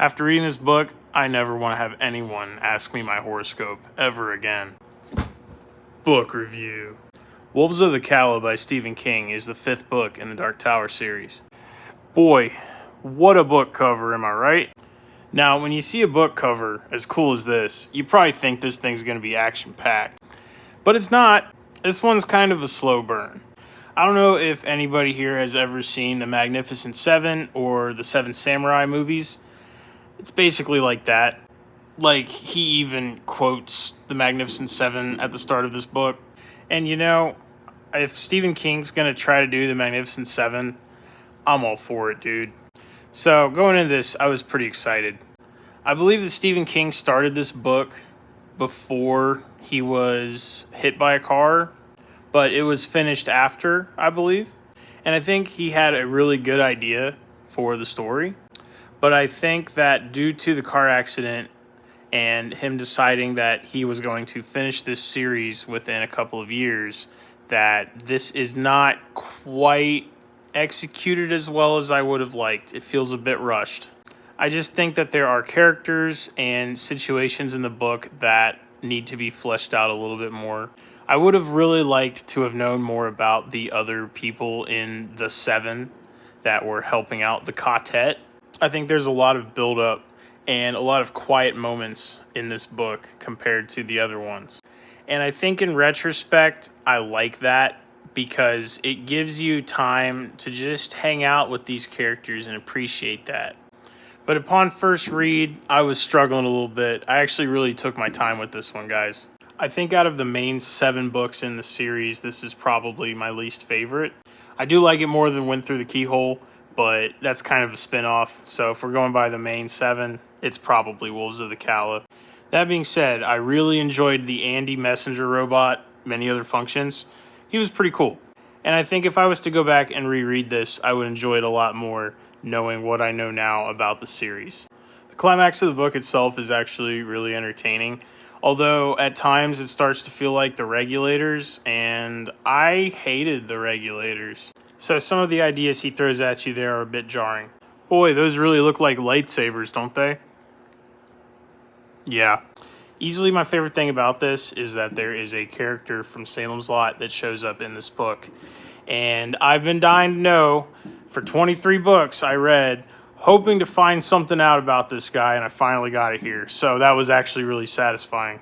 After reading this book, I never want to have anyone ask me my horoscope ever again. Book review. Wolves of the Calla by Stephen King is the 5th book in the Dark Tower series. Boy, what a book cover, am I right? Now, when you see a book cover as cool as this, you probably think this thing's going to be action-packed. But it's not. This one's kind of a slow burn. I don't know if anybody here has ever seen The Magnificent Seven or the Seven Samurai movies. It's basically like that. Like, he even quotes The Magnificent Seven at the start of this book. And you know, if Stephen King's going to try to do The Magnificent Seven, I'm all for it, dude. So, going into this, I was pretty excited. I believe that Stephen King started this book before he was hit by a car, but it was finished after, I believe. And I think he had a really good idea for the story. But I think that due to the car accident and him deciding that he was going to finish this series within a couple of years, that this is not quite executed as well as I would have liked. It feels a bit rushed. I just think that there are characters and situations in the book that need to be fleshed out a little bit more. I would have really liked to have known more about the other people in the Seven that were helping out the quartet. I think there's a lot of build-up and a lot of quiet moments in this book compared to the other ones. And I think in retrospect, I like that because it gives you time to just hang out with these characters and appreciate that. But upon first read, I was struggling a little bit. I actually really took my time with this one, guys. I think out of the main 7 books in the series, this is probably my least favorite. I do like it more than Went Through the Keyhole, but that's kind of a spin-off. So if we're going by the main 7, it's probably Wolves of the Calla. That being said, I really enjoyed the Andy Messenger robot, many other functions. He was pretty cool. And I think if I was to go back and reread this, I would enjoy it a lot more knowing what I know now about the series. The climax of the book itself is actually really entertaining, although at times it starts to feel like the Regulators, and I hated the Regulators. So some of the ideas he throws at you there are a bit jarring. Boy, those really look like lightsabers, don't they? Yeah. Easily my favorite thing about this is that there is a character from Salem's Lot that shows up in this book. And I've been dying to know, for 23 books I read, hoping to find something out about this guy, and I finally got it here. So that was actually really satisfying.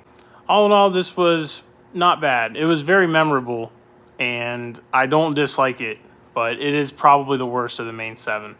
All in all, this was not bad. It was very memorable, and I don't dislike it, but it is probably the worst of the main 7.